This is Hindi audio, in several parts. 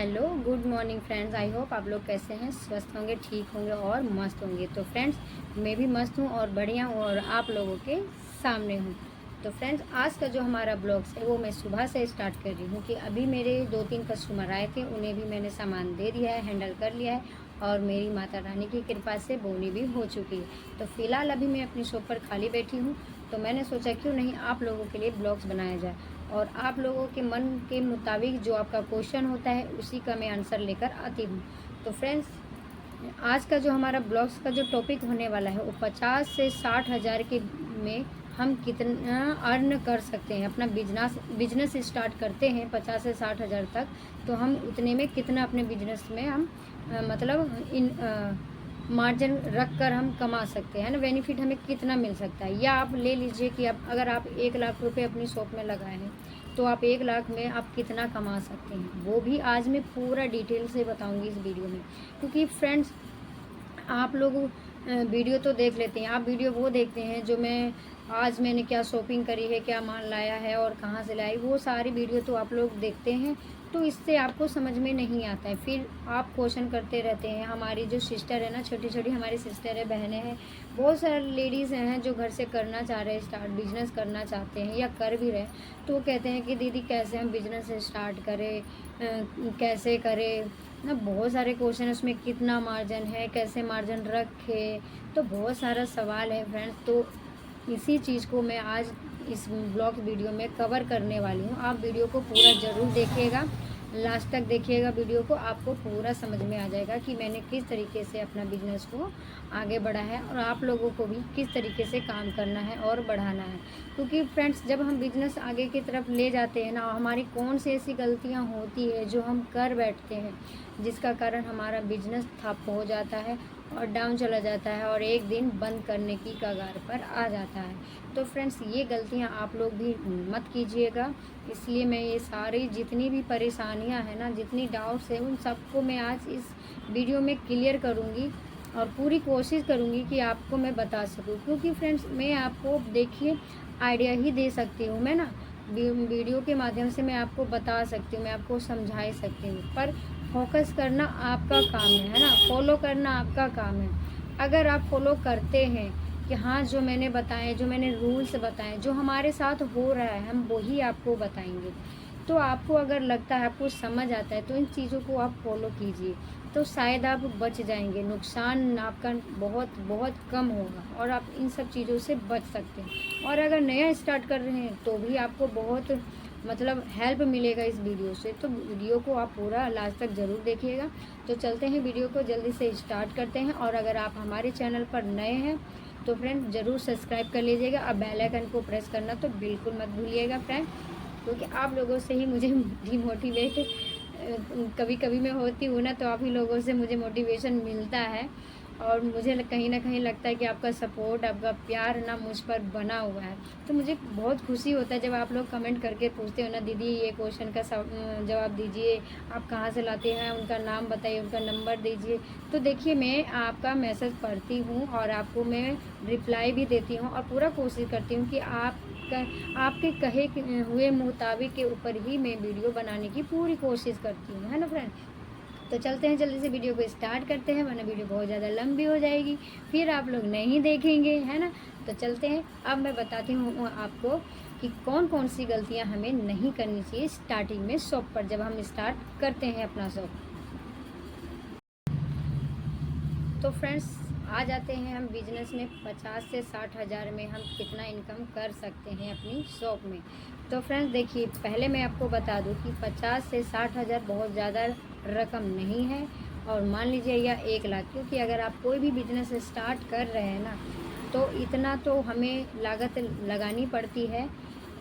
Hello good morning friends. I hope आप लोग कैसे हैं, स्वस्थ होंगे, ठीक होंगे और मस्त होंगे। तो फ्रेंड्स मैं भी मस्त हूँ और बढ़िया हूँ और आप लोगों के सामने हूँ। तो फ्रेंड्स आज का जो हमारा ब्लॉग्स है वो मैं सुबह से स्टार्ट कर रही हूँ कि अभी मेरे 2-3 कस्टमर आए थे, उन्हें भी मैंने सामान दे दिया है, हैंडल कर लिया है और मेरी माता रानी की कृपा से बोनी भी हो चुकी है। तो फ़िलहाल अभी मैं अपनी शॉप पर खाली बैठी हूँ, तो मैंने सोचा क्यों नहीं आप लोगों के लिए ब्लॉग्स बनाया जाए और आप लोगों के मन के मुताबिक जो आपका क्वेश्चन होता है उसी का मैं आंसर लेकर आती हूँ। तो फ्रेंड्स आज का जो हमारा ब्लॉग्स का जो टॉपिक होने वाला है वो 50 से 60 हज़ार के में हम कितना अर्न कर सकते हैं। अपना बिजनेस स्टार्ट करते हैं 50 से 60 हज़ार तक, तो हम उतने में कितना अपने बिजनेस में हम मतलब इन मार्जिन रख कर हम कमा सकते हैं ना, बेनिफिट हमें कितना मिल सकता है। या आप ले लीजिए कि आप अगर आप 1 लाख रुपए अपनी शॉप में लगाए हैं तो आप 1 लाख में आप कितना कमा सकते हैं, वो भी आज मैं पूरा डिटेल से बताऊंगी इस वीडियो में। क्योंकि फ्रेंड्स आप लोग वीडियो तो देख लेते हैं, आप वीडियो वो देखते हैं जो आज मैंने क्या शॉपिंग करी है, क्या माल लाया है और कहाँ से लाई, वो सारी वीडियो तो आप लोग देखते हैं, तो इससे आपको समझ में नहीं आता है। फिर आप क्वेश्चन करते रहते हैं। हमारी जो सिस्टर है ना, छोटी छोटी हमारी सिस्टर है, बहनें हैं, बहुत सारे लेडीज़ हैं जो घर से करना चाह रहे हैं, स्टार्ट बिजनेस करना चाहते हैं या कर भी रहे, तो वो कहते हैं कि दीदी कैसे हम बिजनेस स्टार्ट करें, कैसे करें ना, बहुत सारे क्वेश्चन है उसमें, कितना मार्जिन है, कैसे मार्जिन रखे, तो बहुत सारा सवाल है फ्रेंड्स। तो इसी चीज़ को मैं आज इस ब्लॉग वीडियो में कवर करने वाली हूँ। आप वीडियो को पूरा ज़रूर देखिएगा, लास्ट तक देखिएगा वीडियो को, आपको पूरा समझ में आ जाएगा कि मैंने किस तरीके से अपना बिजनेस को आगे बढ़ा है और आप लोगों को भी किस तरीके से काम करना है और बढ़ाना है। क्योंकि फ्रेंड्स जब हम बिजनेस आगे की तरफ ले जाते हैं ना, हमारी कौन सी ऐसी गलतियाँ होती है जो हम कर बैठते हैं जिसका कारण हमारा बिजनेस ठप हो जाता है और डाउन चला जाता है और एक दिन बंद करने की कगार पर आ जाता है। तो फ्रेंड्स ये गलतियां आप लोग भी मत कीजिएगा। इसलिए मैं ये सारी जितनी भी परेशानियां हैं ना, जितनी डाउट्स हैं, उन सबको मैं आज इस वीडियो में क्लियर करूंगी और पूरी कोशिश करूंगी कि आपको मैं बता सकूं। क्योंकि फ्रेंड्स मैं आपको देखिए आइडिया ही दे सकती हूँ, मैं ना वीडियो के माध्यम से मैं आपको बता सकती हूँ, मैं आपको समझा ही सकती हूँ, पर फोकस करना आपका काम है ना, फॉलो करना आपका काम है। अगर आप फॉलो करते हैं कि हाँ जो मैंने बताए, जो मैंने रूल्स बताए, जो हमारे साथ हो रहा है हम वही आपको बताएंगे, तो आपको अगर लगता है, आपको समझ आता है, तो इन चीज़ों को आप फॉलो कीजिए, तो शायद आप बच जाएंगे, नुकसान आपका बहुत बहुत कम होगा और आप इन सब चीज़ों से बच सकते हैं। और अगर नया स्टार्ट कर रहे हैं तो भी आपको बहुत मतलब हेल्प मिलेगा इस वीडियो से। तो वीडियो को आप पूरा लास्ट तक ज़रूर देखिएगा। तो चलते हैं वीडियो को जल्दी से स्टार्ट करते हैं। और अगर आप हमारे चैनल पर नए हैं तो फ्रेंड ज़रूर सब्सक्राइब कर लीजिएगा और बेल आइकन को प्रेस करना तो बिल्कुल मत भूलिएगा फ्रेंड, क्योंकि आप लोगों से ही मुझे डिमोटिवेट कभी कभी मैं होती हूँ ना, तो आप ही लोगों से मुझे मोटिवेशन मिलता है और मुझे कहीं ना कहीं लगता है कि आपका सपोर्ट, आपका प्यार ना मुझ पर बना हुआ है। तो मुझे बहुत खुशी होता है जब आप लोग कमेंट करके पूछते हो ना, दीदी ये क्वेश्चन का जवाब दीजिए, आप कहाँ से लाते हैं, उनका नाम बताइए, उनका नंबर दीजिए। तो देखिए मैं आपका मैसेज पढ़ती हूँ और आपको मैं रिप्लाई भी देती हूँ और पूरा कोशिश करती हूँ कि आपके कहे हुए मुताबिक के ऊपर ही मैं वीडियो बनाने की पूरी कोशिश करती हूँ, है ना फ्रेंड। तो चलते हैं जल्दी से वीडियो को स्टार्ट करते हैं, वरना वीडियो बहुत ज़्यादा लंबी हो जाएगी, फिर आप लोग नहीं देखेंगे, है ना। तो चलते हैं, अब मैं बताती हूँ आपको कि कौन कौन सी गलतियाँ हमें नहीं करनी चाहिए स्टार्टिंग में शॉप पर, जब हम स्टार्ट करते हैं अपना शॉप। तो फ्रेंड्स आ जाते हैं हम बिजनेस में, 50 से 60 हज़ार में हम कितना इनकम कर सकते हैं अपनी शॉप में। तो फ्रेंड्स देखिए पहले मैं आपको बता दूं कि 50 से 60 हज़ार बहुत ज़्यादा रकम नहीं है, और मान लीजिए या 1 लाख, क्योंकि अगर आप कोई भी बिजनेस स्टार्ट कर रहे हैं ना, तो इतना तो हमें लागत लगानी पड़ती है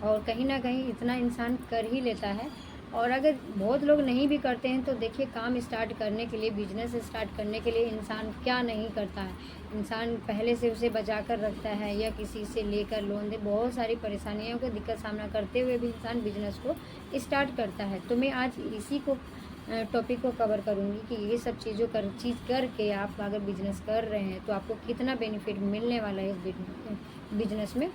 और कहीं ना कहीं इतना इंसान कर ही लेता है। और अगर बहुत लोग नहीं भी करते हैं तो देखिए काम स्टार्ट करने के लिए, बिजनेस स्टार्ट करने के लिए इंसान क्या नहीं करता है, इंसान पहले से उसे बचा कर रखता है या किसी से लेकर लोन दे, बहुत सारी परेशानियों का दिक्कत सामना करते हुए भी इंसान बिजनेस को स्टार्ट करता है। तो मैं आज इसी को टॉपिक को कवर करूँगी कि ये सब चीज़ करके आप अगर बिजनेस कर रहे हैं तो आपको कितना बेनिफिट मिलने वाला है इस बिजनेस में,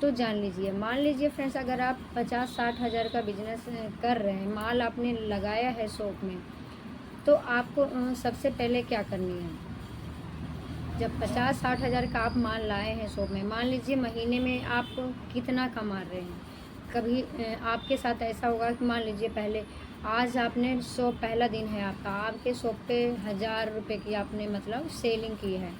तो जान लीजिए। मान लीजिए फ्रेंड्स अगर आप 50-60 हज़ार का बिजनेस कर रहे हैं, माल आपने लगाया है शॉप में, तो आपको सबसे पहले क्या करनी है, जब 50-60 हज़ार का आप माल लाए हैं शॉप में, मान लीजिए महीने में आप कितना कमा रहे हैं। कभी आपके साथ ऐसा होगा कि मान लीजिए पहले आज आपने शॉप, पहला दिन है आपका, आपके शॉप पे 1000 रुपये की आपने मतलब सेलिंग की है।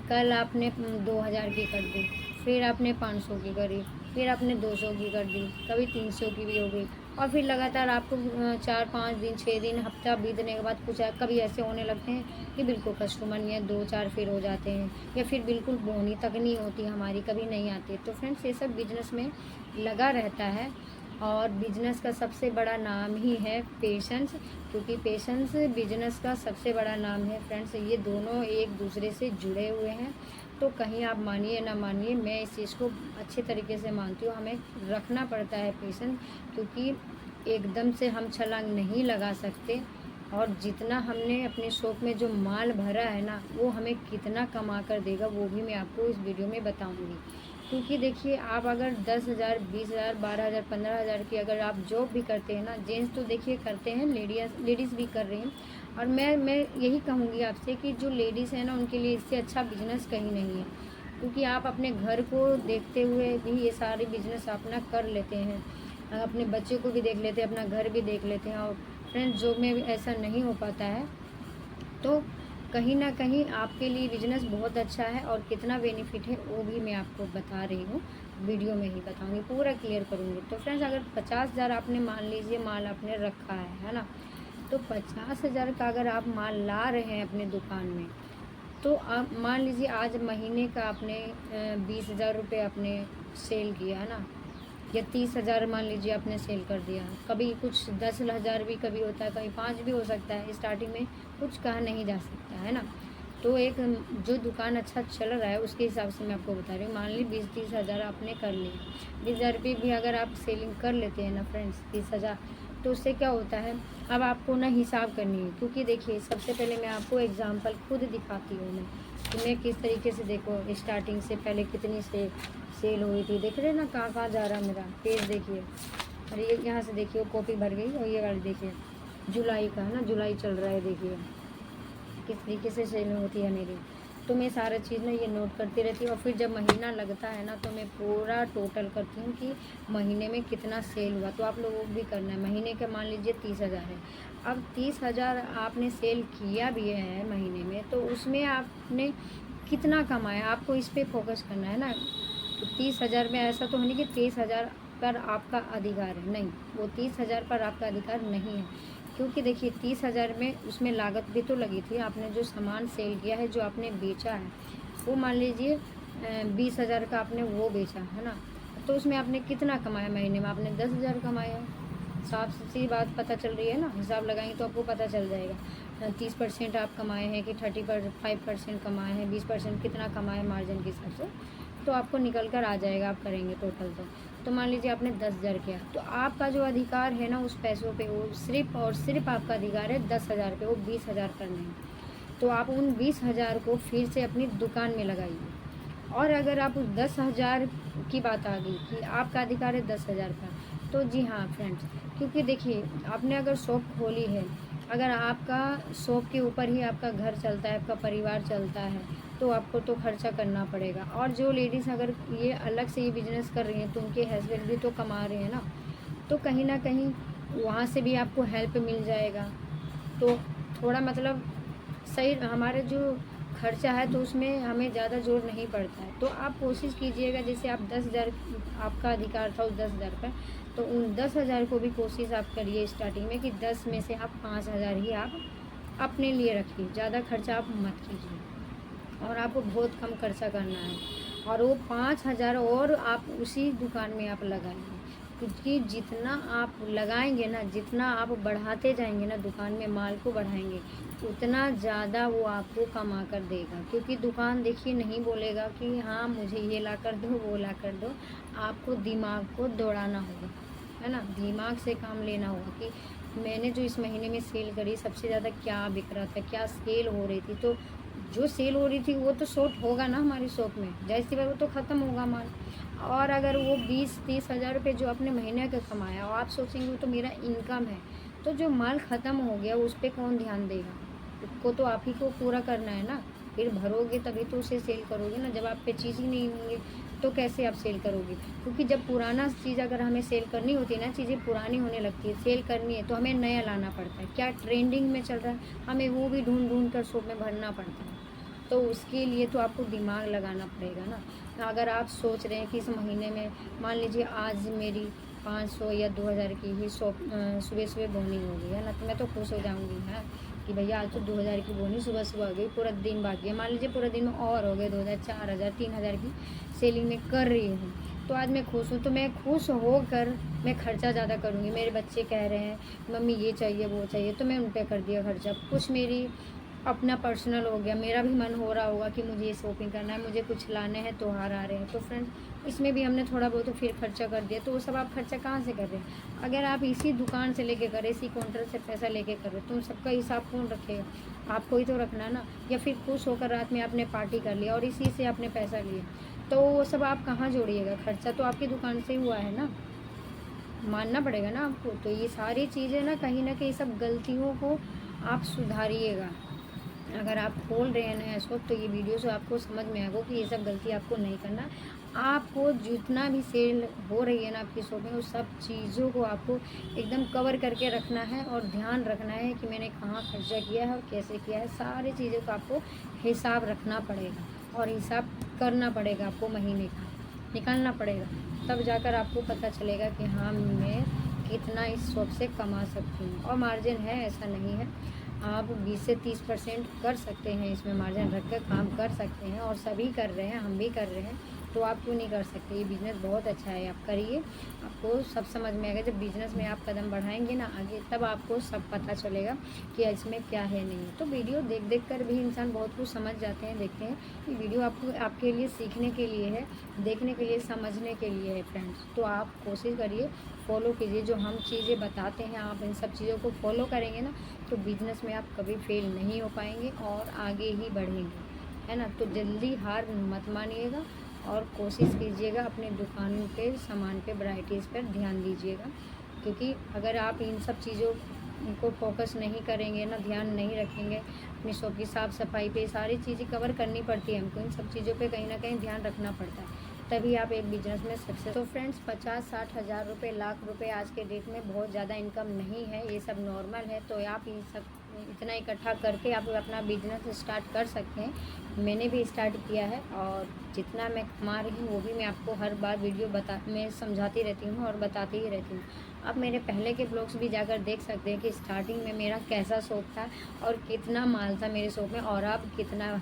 कल आपने 2000 की कर दी, फिर आपने 500 की करी, फिर आपने 200 की कर दी, कभी 300 की भी हो गई, और फिर लगातार आपको 4-5 दिन, 6 दिन, हफ्ता बीतने के बाद कुछ कभी ऐसे होने लगते हैं कि बिल्कुल कस्टमर नहीं है, 2-4 फिर हो जाते हैं, या फिर बिल्कुल बोनी तक नहीं होती हमारी, कभी नहीं आती। तो फ्रेंड्स ये सब बिजनेस में लगा रहता है, और बिजनेस का सबसे बड़ा नाम ही है पेशेंस, क्योंकि पेशेंस बिजनेस का सबसे बड़ा नाम है फ्रेंड्स। ये दोनों एक दूसरे से जुड़े हुए हैं। तो कहीं आप मानिए ना मानिए, मैं इस चीज़ को अच्छे तरीके से मानती हूँ। हमें रखना पड़ता है पेशेंस, क्योंकि एकदम से हम छलांग नहीं लगा सकते, और जितना हमने अपने शॉप में जो माल भरा है ना, वो हमें कितना कमा कर देगा वो भी मैं आपको इस वीडियो में बताऊंगी। क्योंकि देखिए, आप अगर 10,000, 20,000, 12,000, 15,000 की अगर आप जॉब भी करते हैं ना, जेंट्स तो देखिए करते हैं, लेडीज़ भी कर रही हैं, और मैं यही कहूँगी आपसे कि जो लेडीज़ है ना, उनके लिए इससे अच्छा बिजनेस कहीं नहीं है। क्योंकि आप अपने घर को देखते हुए भी ये सारे बिजनेस अपना कर लेते हैं, अपने बच्चे को भी देख लेते हैं, अपना घर भी देख लेते हैं। और फ्रेंड्स जॉब में भी ऐसा नहीं हो पाता है, तो कहीं ना कहीं आपके लिए बिजनेस बहुत अच्छा है, और कितना बेनिफिट है वो भी मैं आपको बता रही हूँ, वीडियो में ही बताऊँगी, पूरा क्लियर करूँगी। तो फ्रेंड्स अगर 50,000 आपने मान लीजिए माल आपने रखा है ना, तो 50,000 का अगर आप माल ला रहे हैं अपने दुकान में, तो आप मान लीजिए आज महीने का आपने 20,000 रुपये आपने सेल किया है ना, या 30,000 मान लीजिए आपने सेल कर दिया। कभी कुछ 10,000 भी कभी होता है, कभी 5 भी हो सकता है, स्टार्टिंग में कुछ कहा नहीं जा सकता है ना। तो एक जो दुकान अच्छा चल रहा है उसके हिसाब से मैं आपको बता रही हूँ। मान ली 20-30 हज़ार आपने कर लिया, 20,000 रुपये भी अगर आप सेलिंग कर लेते हैं ना फ्रेंड्स, 30,000, तो उससे क्या होता है, अब आपको ना हिसाब करनी है। क्योंकि देखिए, सबसे पहले मैं आपको एग्जांपल खुद दिखाती हूँ मैं, कि मैं किस तरीके से, देखो स्टार्टिंग से पहले कितनी सेल हुई थी। देख रहे हैं ना कहाँ कहाँ जा रहा मेरा पेज, देखिए। और ये यहाँ से देखिए वो कॉपी भर गई, और ये वाली देखिए जुलाई का है ना, जुलाई चल रहा है, देखिए किस तरीके से सेल होती है मेरी। तो मैं सारा चीज़ ना ये नोट करती रहती हूँ, और फिर जब महीना लगता है ना, तो मैं पूरा टोटल करती हूँ कि महीने में कितना सेल हुआ। तो आप लोगों को भी करना है। महीने का मान लीजिए 30,000 है, अब 30,000 आपने सेल किया भी है महीने में, तो उसमें आपने कितना कमाया, आपको इस पर फोकस करना है ना। तो 30,000 में ऐसा तो नहीं कि 30,000 पर आपका अधिकार है, नहीं, वो 30,000 पर आपका अधिकार नहीं है। क्योंकि देखिए 30,000 में उसमें लागत भी तो लगी थी, आपने जो सामान सेल किया है, जो आपने बेचा है, वो मान लीजिए 20,000 का आपने वो बेचा है ना, तो उसमें आपने कितना कमाया, महीने में आपने 10,000 कमाया। साफ सी बात पता चल रही है ना, हिसाब लगाएंगे तो आपको पता चल जाएगा 30% आप कमाए हैं कि 35% कमाए हैं, 20% कितना कमाए मार्जिन के हिसाब से, तो आपको निकल कर आ जाएगा, आप करेंगे टोटल। तो मान लीजिए आपने 10,000 किया, तो आपका जो अधिकार है ना उस पैसों पे, वो सिर्फ और सिर्फ आपका अधिकार है 10,000 पे, वो 20,000 पर नहीं। तो आप उन 20,000 को फिर से अपनी दुकान में लगाइए। और अगर आप उस 10,000 की बात आ गई कि आपका अधिकार है 10,000 का, तो जी हाँ फ्रेंड्स, क्योंकि देखिए आपने अगर शॉप खोली है, अगर आपका शॉप के ऊपर ही आपका घर चलता है, आपका परिवार चलता है, तो आपको तो खर्चा करना पड़ेगा। और जो लेडीज़ अगर ये अलग से ये बिजनेस कर रही हैं, तो उनके हस्बैंड भी तो कमा रहे हैं ना, तो कहीं ना कहीं वहाँ से भी आपको हेल्प मिल जाएगा। तो थोड़ा मतलब सही हमारे जो खर्चा है, तो उसमें हमें ज़्यादा जोर नहीं पड़ता है। तो आप कोशिश कीजिएगा, जैसे आप 10,000 आपका अधिकार था उस 10,000 पर, तो उन 10,000 को भी कोशिश आप करिए स्टार्टिंग में कि 10 में से आप 5,000 ही आप अपने लिए रखिए, ज़्यादा खर्चा आप मत कीजिए, और आपको बहुत कम खर्चा करना है। और वो 5,000 और आप उसी दुकान में आप लगाएंगे, क्योंकि जितना आप लगाएंगे ना, जितना आप बढ़ाते जाएंगे ना, दुकान में माल को बढ़ाएंगे, उतना ज़्यादा वो आपको कमा कर देगा। क्योंकि दुकान देखिए नहीं बोलेगा कि हाँ मुझे ये ला कर दो, वो ला कर दो, आपको दिमाग को दौड़ाना होगा, है ना, दिमाग से काम लेना होगा कि मैंने जो इस महीने में सेल करी, सबसे ज़्यादा क्या बिक रहा था, क्या सेल हो रही थी। तो जो सेल हो रही थी वो तो शॉर्ट होगा ना हमारी शॉप में, जाहिर सी बात, वो तो ख़त्म होगा माल। और अगर वो 20-30 हज़ार रुपये जो आपने महीने का कमाया, और आप सोचेंगे वो तो मेरा इनकम है, तो जो माल ख़त्म हो गया उस पे कौन ध्यान देगा? उसको तो आप ही को पूरा करना है ना। फिर भरोगे तभी तो उसे सेल करोगे ना। जब आप पे चीज़ ही नहीं होंगे तो कैसे आप सेल करोगे? क्योंकि जब पुराना चीज़ अगर हमें सेल करनी होती है ना, चीज़ें पुरानी होने लगती है, सेल करनी है तो हमें नया लाना पड़ता है। क्या ट्रेंडिंग में चल रहा है, हमें वो भी ढूँढ कर शॉप में भरना पड़ता है। तो उसके लिए तो आपको दिमाग लगाना पड़ेगा ना। अगर आप सोच रहे हैं कि इस महीने में मान लीजिए आज मेरी 500 या 2000 की ही सुबह सुबह बोनी होगी, है ना, तो मैं तो खुश हो जाऊंगी है कि भैया आज तो 2000 की बोनी सुबह सुबह हो गई, पूरा दिन बाकी है। मान लीजिए पूरा दिन में और हो गए 2000, 4000, 3000 की सेलिंग में कर रही हूँ, तो आज मैं खुश हूँ। तो मैं खुश होकर मैं खर्चा ज़्यादा करूँगी। मेरे बच्चे कह रहे हैं मम्मी ये चाहिए वो चाहिए, तो मैं उन पर कर दिया खर्चा। कुछ मेरी अपना पर्सनल हो गया, मेरा भी मन हो रहा होगा कि मुझे ये शॉपिंग करना है, मुझे कुछ लाने हैं, त्योहार आ रहे हैं, तो फ्रेंड्स इसमें भी हमने थोड़ा बहुत फिर खर्चा कर दिया। तो वो सब आप खर्चा कहाँ से कर रहे हैं? अगर आप इसी दुकान से लेके कर रहे, इसी काउंटर से पैसा लेके कर रहे, तो उन सबका हिसाब कौन रखेगा? आपको ही तो रखना ना। या फिर खुश होकर रात में आपने पार्टी कर लिया और इसी से आपने पैसा लिया, तो वो सब आप कहाँ जोड़िएगा? खर्चा तो आपकी दुकान से हुआ है ना, मानना पड़ेगा ना आपको। तो ये सारी चीज़ें ना कहीं सब गलतियों को आप सुधारिएगा। अगर आप खोल रहे हैं नया शॉप तो ये वीडियो से आपको समझ में आएगा कि ये सब गलती आपको नहीं करना। आपको जितना भी सेल हो रही है ना आपकी शॉप में, उस सब चीज़ों को आपको एकदम कवर करके रखना है और ध्यान रखना है कि मैंने कहाँ खर्चा किया है और कैसे किया है। सारी चीज़ों का आपको हिसाब रखना पड़ेगा और हिसाब करना पड़ेगा, आपको महीने का निकालना पड़ेगा। तब जाकर आपको पता चलेगा कि हाँ मैं कितना इस शॉप से कमा सकती हूँ। और मार्जिन है, ऐसा नहीं है, आप 20 से 30% कर सकते हैं, इसमें मार्जिन रख कर काम कर सकते हैं। और सभी कर रहे हैं, हम भी कर रहे हैं, तो आप क्यों नहीं कर सकते? ये बिज़नेस बहुत अच्छा है, आप करिए, आपको सब समझ में आएगा। जब बिज़नेस में आप कदम बढ़ाएंगे ना आगे, तब आपको सब पता चलेगा कि इसमें क्या है नहीं है। तो वीडियो देख देख कर भी इंसान बहुत कुछ समझ जाते हैं। देखते हैं कि वीडियो आपको आपके लिए सीखने के लिए है, देखने के लिए, समझने के लिए है फ्रेंड्स। तो आप कोशिश करिए, फॉलो कीजिए जो हम चीज़ें बताते हैं। आप इन सब चीज़ों को फॉलो करेंगे ना तो बिज़नेस में आप कभी फेल नहीं हो पाएंगे और आगे ही बढ़ेंगे, है ना। तो जल्दी हार मत मानिएगा और कोशिश कीजिएगा अपने दुकान पे, सामान पे, वैराइटीज़ पर ध्यान दीजिएगा। क्योंकि अगर आप इन सब चीज़ों को फोकस नहीं करेंगे ना, ध्यान नहीं रखेंगे, अपनी शॉप की साफ़ सफाई पे, सारी चीज़ें कवर करनी पड़ती है हमको, इन सब चीज़ों पे कहीं ना कहीं ध्यान रखना पड़ता है, तभी आप एक बिजनेस में सक्सेस। तो फ्रेंड्स 50-60 हज़ार रुपये, लाख रुपए आज के डेट में बहुत ज़्यादा इनकम नहीं है, ये सब नॉर्मल है। तो आप ये सब इतना इकट्ठा करके आप अपना बिजनेस स्टार्ट कर सकते हैं। मैंने भी स्टार्ट किया है और जितना मैं कमा रही हूँ वो भी मैं आपको हर बार वीडियो मैं समझाती रहती हूँ और बताती ही रहती हूँ। आप मेरे पहले के ब्लॉग्स भी जाकर देख सकते हैं कि स्टार्टिंग में मेरा कैसा शॉप था और कितना माल था मेरे शॉप में और अब कितना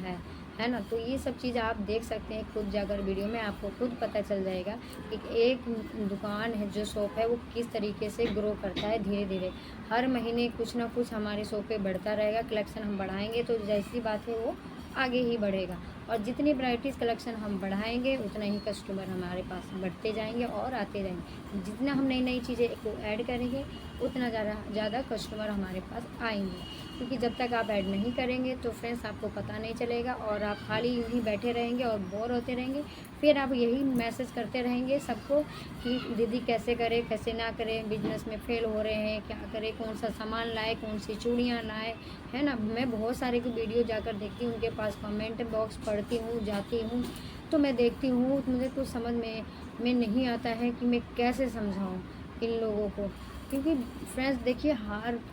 है ना। तो ये सब चीज़ आप देख सकते हैं खुद जाकर वीडियो में, आपको खुद पता चल जाएगा कि एक दुकान है जो शॉप है वो किस तरीके से ग्रो करता है धीरे धीरे। हर महीने कुछ ना कुछ हमारे शॉप पे बढ़ता रहेगा, कलेक्शन हम बढ़ाएंगे तो जैसी बात है वो आगे ही बढ़ेगा। और जितनी वैराइटीज़ कलेक्शन हम बढ़ाएंगे उतना ही कस्टमर हमारे पास बढ़ते जाएंगे और आते रहेंगे। जितना हम नई नई चीज़ें को ऐड करेंगे उतना ज़्यादा कस्टमर हमारे पास आएंगे। क्योंकि जब तक आप ऐड नहीं करेंगे तो फ्रेंड्स आपको पता नहीं चलेगा और आप खाली यूँ ही बैठे रहेंगे और बोर होते रहेंगे। फिर आप यही मैसेज करते रहेंगे सबको कि दीदी कैसे करें कैसे ना करें, बिजनेस में फेल हो रहे हैं, क्या करें, कौन सा सामान लाए, कौन सी चूड़ियाँ लाए, है ना। मैं बहुत सारे की वीडियो जाकर देखती हूँ, उनके पास कमेंट बॉक्स पढ़ती हूँ, जाती हूँ, तो मैं देखती हूँ, मुझे कुछ समझ में नहीं आता है कि मैं कैसे समझाऊँ इन लोगों को। क्योंकि फ्रेंड्स देखिए,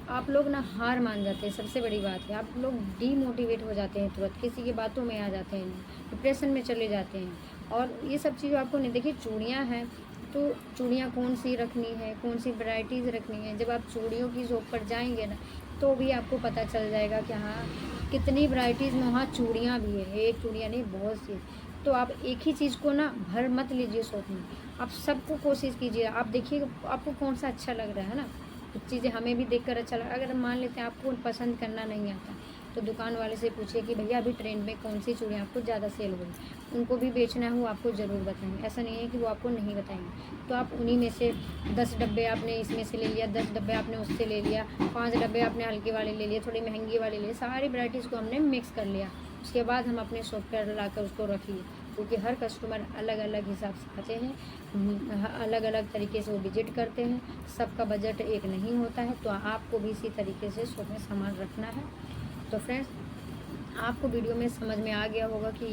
आप लोग ना हार मान जाते हैं, सबसे बड़ी बात है। आप लोग डीमोटिवेट हो जाते हैं, तुरंत किसी की बातों में आ जाते हैं, डिप्रेशन में चले जाते हैं। और ये सब चीज़ आपको नहीं, देखिए चूड़ियाँ हैं तो चूड़ियाँ कौन सी रखनी है, कौन सी वैराइटीज़ रखनी है, जब आप चूड़ियों की शॉप पर जाएंगे ना तो भी आपको पता चल जाएगा कि हाँ कितनी वैराइटीज़ में वहाँ चूड़ियाँ भी है, एक चूड़ियाँ नहीं बहुत सी। तो आप एक ही चीज़ को ना भर मत लीजिए शॉप में, आप सबको कोशिश कीजिए। आप देखिए आपको कौन सा अच्छा लग रहा है ना, कुछ चीज़ें हमें भी देखकर अच्छा लगा। अगर मान लेते हैं आपको पसंद करना नहीं आता तो दुकान वाले से पूछिए कि भैया अभी ट्रेंड में कौन सी चूड़ियाँ आपको ज़्यादा सेल हो रही, उनको भी बेचना है वो आपको ज़रूर बताएंगे, ऐसा नहीं है कि वो आपको नहीं बताएंगे। तो आप उन्हीं में से 10 डब्बे आपने इसमें से ले लिया, 10 डब्बे आपने उससे ले लिया, 5 डब्बे आपने हल्के वाले ले लिए, थोड़ी महंगी वाले ले लिए, सारी वैराइटीज़ को हमने मिक्स कर लिया उसके बाद हम अपने शॉप पर लाकर उसको रखिए, क्योंकि हर कस्टमर अलग अलग हिसाब से आते हैं, अलग अलग तरीके से वो विजिट करते हैं, सबका बजट एक नहीं होता है। तो आपको भी इसी तरीके से शॉप में सामान रखना है। तो फ्रेंड्स, आपको वीडियो में समझ में आ गया होगा कि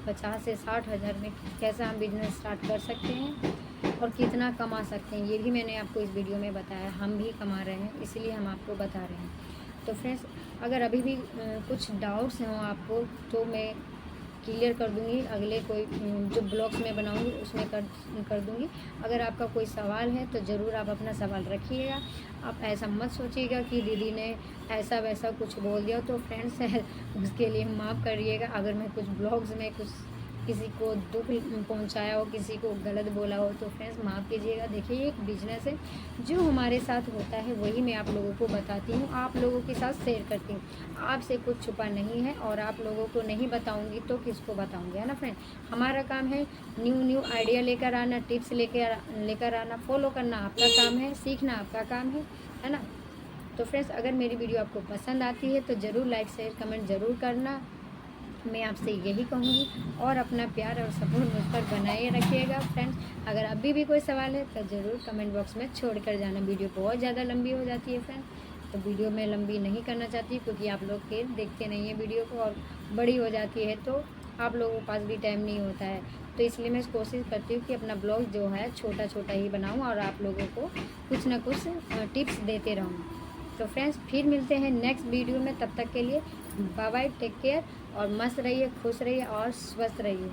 50 से 60 हज़ार में कैसा हम बिज़नेस स्टार्ट कर सकते हैं और कितना कमा सकते हैं। ये भी मैंने आपको इस वीडियो में बताया, हम भी कमा रहे हैं, इसलिए हम आपको बता रहे हैं। तो फ्रेंड्स, अगर अभी भी कुछ डाउट्स हों आपको तो मैं क्लियर कर दूँगी, अगले कोई जो ब्लॉग्स मैं बनाऊँगी उसमें कर दूँगी। अगर आपका कोई सवाल है तो ज़रूर आप अपना सवाल रखिएगा। आप ऐसा मत सोचिएगा कि दीदी ने ऐसा वैसा कुछ बोल दिया, तो फ्रेंड्स उसके लिए माफ़ करिएगा। अगर मैं कुछ ब्लॉग्स में कुछ किसी को दुख पहुंचाया हो, किसी को गलत बोला हो, तो फ्रेंड्स माफ़ कीजिएगा। देखिए, एक बिजनेस है, जो हमारे साथ होता है वही मैं आप लोगों को बताती हूँ, आप लोगों के साथ शेयर करती हूँ। आपसे कुछ छुपा नहीं है और आप लोगों को नहीं बताऊँगी तो किसको बताऊँगी, है ना फ्रेंड। हमारा काम है न्यू आइडिया लेकर आना, टिप्स लेकर आना, फॉलो करना आपका काम है, सीखना आपका काम है ना। तो फ्रेंड्स, अगर मेरी वीडियो आपको पसंद आती है तो ज़रूर लाइक शेयर कमेंट ज़रूर करना, मैं आपसे यही कहूँगी। और अपना प्यार और सपोर्ट मुझ पर बनाए रखिएगा फ्रेंड्स। अगर अभी भी कोई सवाल है तो ज़रूर कमेंट बॉक्स में छोड़ कर जाना। वीडियो बहुत ज़्यादा लंबी हो जाती है फ्रेंड्स, तो वीडियो में लंबी नहीं करना चाहती, क्योंकि आप लोग फिर देखते नहीं हैं वीडियो को, और बड़ी हो जाती है तो आप लोगों के पास भी टाइम नहीं होता है। तो इसलिए मैं कोशिश करती हूँ कि अपना ब्लॉग जो है छोटा छोटा ही बनाऊँ और आप लोगों को कुछ ना कुछ टिप्स देते रहूँ। तो फ्रेंड्स, फिर मिलते हैं नेक्स्ट वीडियो में, तब तक के लिए बाय बाय, टेक केयर और मस्त रहिए, खुश रहिए और स्वस्थ रहिए।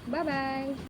Bye bye.